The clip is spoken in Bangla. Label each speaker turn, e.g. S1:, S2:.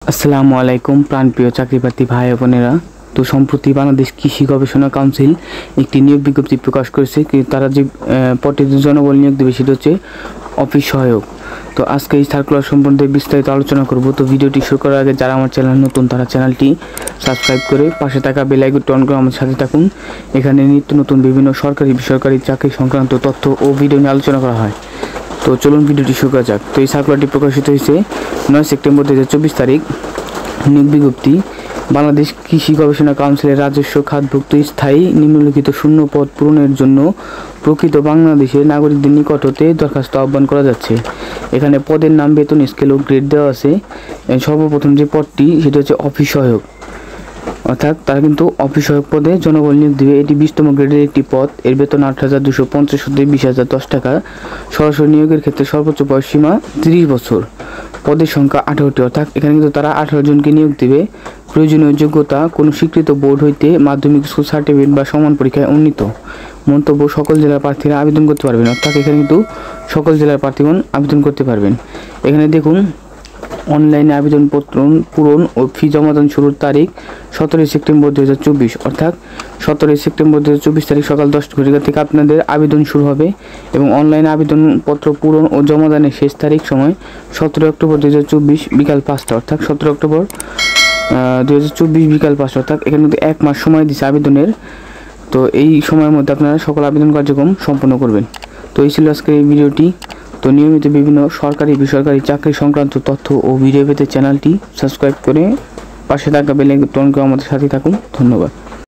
S1: আসসালামু আলাইকুম প্রাণপ্রিয় চাকরিপ্রার্থী ভাই বোনেরা। তো সম্প্রতি বাংলাদেশ কৃষি গবেষণা কাউন্সিল একটি নিয়োগ বিজ্ঞপ্তি প্রকাশ করেছে। তারা যে পদটিতে জনবল নিয়োগ দেবে সেটা হচ্ছে অফিস সহায়ক। তো আজকে এই সার্কুলার সম্বন্ধে বিস্তারিত আলোচনা করব। তো ভিডিওটি শুরু করার আগে যারা আমার চ্যানেল নতুন তারা চ্যানেলটি সাবস্ক্রাইব করে পাশে থাকা বেল আইকনটি অন করে আমাদের সাথে থাকুন। এখানে নিত্য নতুন বিভিন্ন সরকারি বেসরকারি চাকরি সংক্রান্ত তথ্য ও ভিডিও নিয়ে আলোচনা করা হয়। তো চলুন ভিডিওটি শুরু করা যাক। তো এই সার্কুলারটি প্রকাশিত হয়েছে 9 সেপ্টেম্বর 2024 তারিখ। নিয়োগ বিজ্ঞপ্তি: বাংলাদেশ কৃষি গবেষণা কাউন্সিলের রাজস্ব খাতভুক্ত স্থায়ী নিম্নলিখিত শূন্য পদ পূরণের জন্য প্রকৃত বাংলাদেশের নাগরিকদের নিকট হতে দরখাস্ত আহ্বান করা যাচ্ছে। এখানে পদের নাম, বেতন স্কেল ও গ্রেড দেওয়া আছে। সর্বপ্রথম যে পদটি সেটা হচ্ছে অফিস সহায়ক, অর্থাৎ তারা কিন্তু অফিস সহায়ক পদে জনবল নিয়োগ দেবে। এটি 20তম গ্রেডের একটি পদ। এর বেতন 8,250 হতে 20,010 টাকা। সরাসরি নিয়োগের ক্ষেত্রে সর্বোচ্চ বয়স সীমা 30 বছর। পদের সংখ্যা 18টি, অর্থাৎ এখানে কিন্তু তারা 18 জনকে নিয়োগ দেবে। প্রয়োজনীয় যোগ্যতা: কোনো স্বীকৃত বোর্ড হইতে মাধ্যমিক স্কুল সার্টিফিকেট বা সমান পরীক্ষায় উন্নীত। মন্তব্য: সকল জেলার প্রার্থীরা আবেদন করতে পারবেন, অর্থাৎ এখানে কিন্তু সকল জেলার প্রার্থীগণ আবেদন করতে পারবেন। এখানে দেখুন, অনলাইনে আবেদনপত্র পূরণ ও ফি জমাদান শুরুর তারিখ 17 সেপ্টেম্বর 2024, অর্থাৎ 17 সেপ্টেম্বর 2024 তারিখ সকাল 10টা থেকে আপনাদের আবেদন শুরু হবে এবং অনলাইনে আবেদনপত্র পূরণ ও জমাদানের শেষ তারিখ সময় 17 অক্টোবর 2024 বিকাল 5টা, অর্থাৎ 17 অক্টোবর 2024 বিকাল 5টা, অর্থাৎ এখানে কিন্তু 1 মাস সময় দিচ্ছে আবেদনের। তো এই সময়ের মধ্যে আপনারা সকল আবেদন কার্যক্রম সম্পন্ন করবেন। তো এই ছিল আজকের এই ভিডিওটি। তো নিয়মিত বিভিন্ন সরকারি বেসরকারি চাকরি সংক্রান্ত তথ্য ও ভিডিও পেতে চ্যানেলটি সাবস্ক্রাইব করে পাশে থাকা বেল আইকন অন করে আমাদের সাথে থাকুন। ধন্যবাদ।